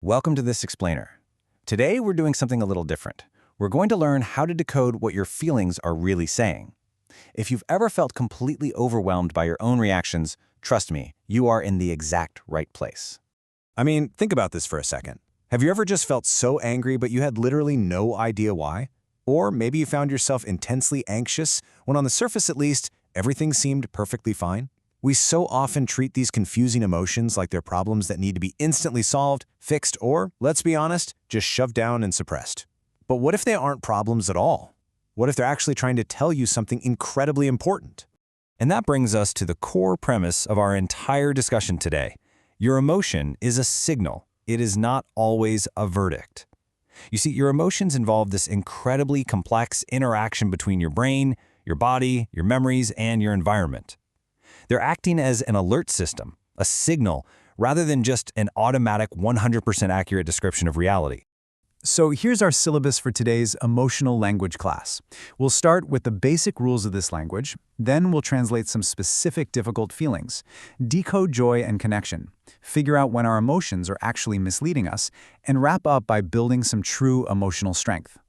Welcome to This Explainer. Today we're doing something a little different. We're going to learn how to decode what your feelings are really saying. If you've ever felt completely overwhelmed by your own reactions, trust me, you are in the exact right place. I mean, think about this for a second. Have you ever just felt so angry but you had literally no idea why? Or maybe you found yourself intensely anxious when on the surface at least, everything seemed perfectly fine? We so often treat these confusing emotions like they're problems that need to be instantly solved, fixed, or, let's be honest, just shoved down and suppressed. But what if they aren't problems at all? What if they're actually trying to tell you something incredibly important? And that brings us to the core premise of our entire discussion today. Your emotion is a signal. It is not always a verdict. You see, your emotions involve this incredibly complex interaction between your brain, your body, your memories, and your environment. They're acting as an alert system, a signal, rather than just an automatic 100% accurate description of reality. So here's our syllabus for today's emotional language class. We'll start with the basic rules of this language, then we'll translate some specific difficult feelings, decode joy and connection, figure out when our emotions are actually misleading us, and wrap up by building some true emotional strength.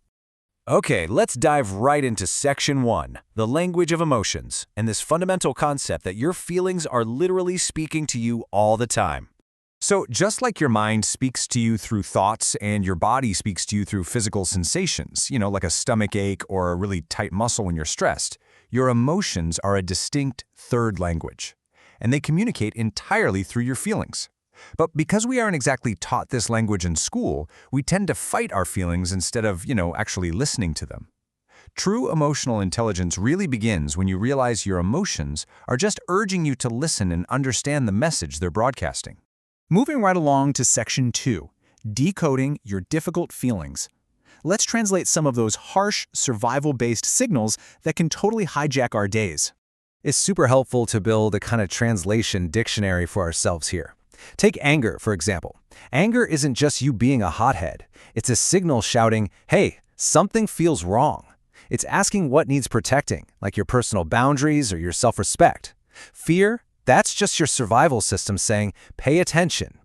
Okay, let's dive right into Section 1, the language of emotions, and this fundamental concept that your feelings are literally speaking to you all the time. So just like your mind speaks to you through thoughts and your body speaks to you through physical sensations, like a stomach ache or a really tight muscle when you're stressed, your emotions are a distinct third language, and they communicate entirely through your feelings. But because we aren't exactly taught this language in school, we tend to fight our feelings instead of, actually listening to them. True emotional intelligence really begins when you realize your emotions are just urging you to listen and understand the message they're broadcasting. Moving right along to Section 2, decoding your difficult feelings. Let's translate some of those harsh, survival-based signals that can totally hijack our days. It's super helpful to build a kind of translation dictionary for ourselves here. Take anger, for example. Anger isn't just you being a hothead. It's a signal shouting, hey, something feels wrong. It's asking what needs protecting, like your personal boundaries or your self-respect. Fear, that's just your survival system saying, pay attention.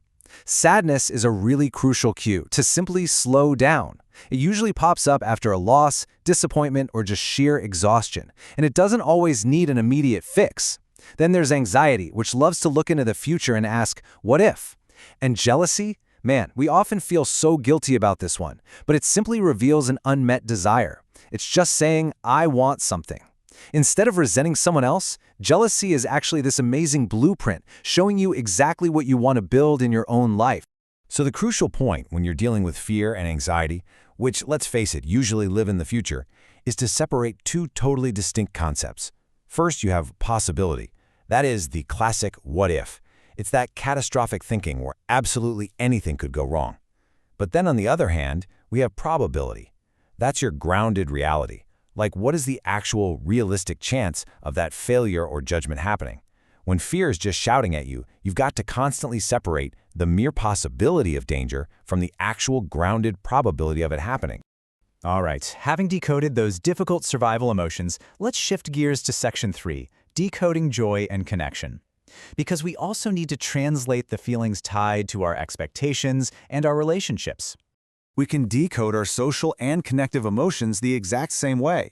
Sadness is a really crucial cue to simply slow down. It usually pops up after a loss, disappointment, or just sheer exhaustion, and it doesn't always need an immediate fix. Then there's anxiety, which loves to look into the future and ask, what if? And jealousy? Man, we often feel so guilty about this one, but it simply reveals an unmet desire. It's just saying, I want something. Instead of resenting someone else, jealousy is actually this amazing blueprint showing you exactly what you want to build in your own life. So the crucial point when you're dealing with fear and anxiety, which, let's face it, usually live in the future, is to separate two totally distinct concepts. First, you have possibility. That is the classic what if. It's that catastrophic thinking where absolutely anything could go wrong. But then on the other hand, we have probability. That's your grounded reality. Like, what is the actual realistic chance of that failure or judgment happening? When fear is just shouting at you, you've got to constantly separate the mere possibility of danger from the actual grounded probability of it happening. All right, having decoded those difficult survival emotions, let's shift gears to Section 3, decoding joy and connection. Because we also need to translate the feelings tied to our expectations and our relationships. We can decode our social and connective emotions the exact same way.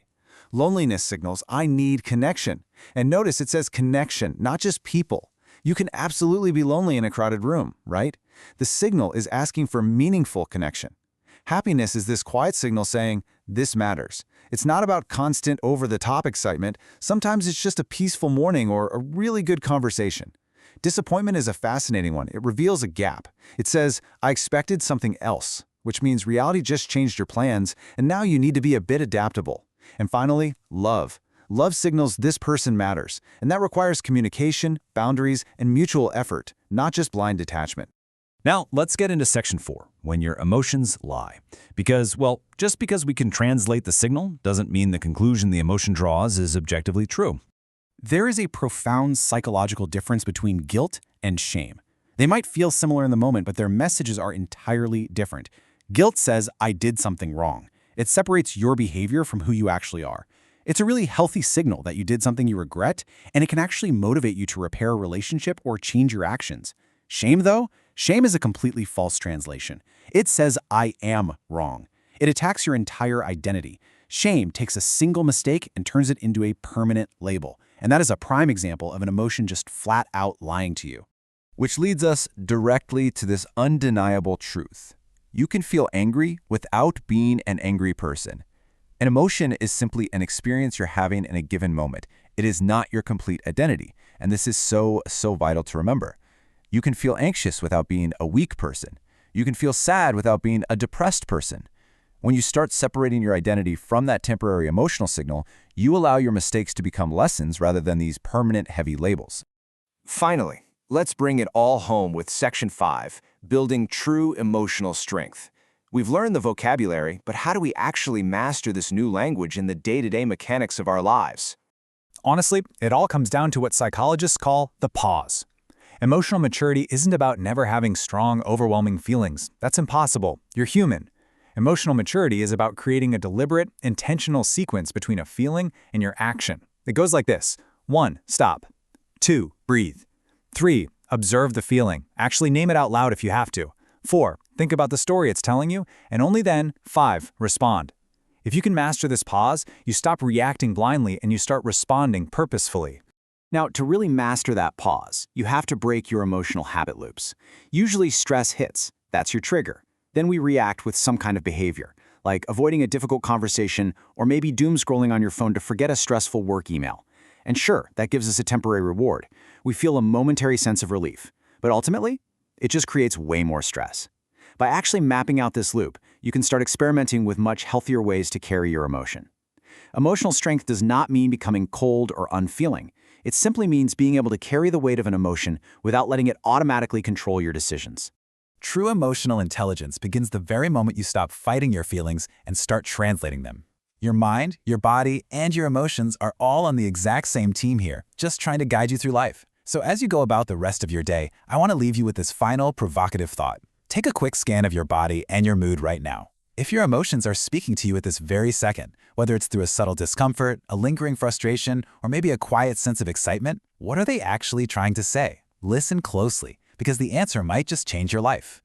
Loneliness signals, I need connection. And notice it says connection, not just people. You can absolutely be lonely in a crowded room, right? The signal is asking for meaningful connection. Happiness is this quiet signal saying, this matters. It's not about constant over-the-top excitement. Sometimes it's just a peaceful morning or a really good conversation. Disappointment is a fascinating one. It reveals a gap. It says, I expected something else, which means reality just changed your plans, and now you need to be a bit adaptable. And finally, love. Love signals this person matters, and that requires communication, boundaries, and mutual effort, not just blind detachment. Now, let's get into Section 4, when your emotions lie. Because, just because we can translate the signal doesn't mean the conclusion the emotion draws is objectively true. There is a profound psychological difference between guilt and shame. They might feel similar in the moment, but their messages are entirely different. Guilt says, I did something wrong. It separates your behavior from who you actually are. It's a really healthy signal that you did something you regret, and it can actually motivate you to repair a relationship or change your actions. Shame, though, Shame is a completely false translation. It says, I am wrong. It attacks your entire identity. Shame takes a single mistake and turns it into a permanent label. And that is a prime example of an emotion just flat out lying to you. Which leads us directly to this undeniable truth. You can feel angry without being an angry person. An emotion is simply an experience you're having in a given moment. It is not your complete identity, and this is so vital to remember. You can feel anxious without being a weak person. You can feel sad without being a depressed person. When you start separating your identity from that temporary emotional signal, you allow your mistakes to become lessons rather than these permanent heavy labels. Finally, let's bring it all home with Section 5, Building True Emotional Strength. We've learned the vocabulary, but how do we actually master this new language in the day-to-day mechanics of our lives? Honestly, it all comes down to what psychologists call the pause. Emotional maturity isn't about never having strong, overwhelming feelings. That's impossible. You're human. Emotional maturity is about creating a deliberate, intentional sequence between a feeling and your action. It goes like this. 1. Stop. 2. Breathe. 3. Observe the feeling. Actually name it out loud if you have to. 4. Think about the story it's telling you. And only then, 5. Respond. If you can master this pause, you stop reacting blindly and you start responding purposefully. Now, to really master that pause, you have to break your emotional habit loops. Usually stress hits. That's your trigger. Then we react with some kind of behavior, like avoiding a difficult conversation or maybe doom scrolling on your phone to forget a stressful work email. And sure, that gives us a temporary reward. We feel a momentary sense of relief. But ultimately, it just creates way more stress. By actually mapping out this loop, you can start experimenting with much healthier ways to carry your emotion. Emotional strength does not mean becoming cold or unfeeling. It simply means being able to carry the weight of an emotion without letting it automatically control your decisions. True emotional intelligence begins the very moment you stop fighting your feelings and start translating them. Your mind, your body, and your emotions are all on the exact same team here, just trying to guide you through life. So as you go about the rest of your day, I want to leave you with this final provocative thought. Take a quick scan of your body and your mood right now. If your emotions are speaking to you at this very second, whether it's through a subtle discomfort, a lingering frustration, or maybe a quiet sense of excitement, what are they actually trying to say? Listen closely, because the answer might just change your life.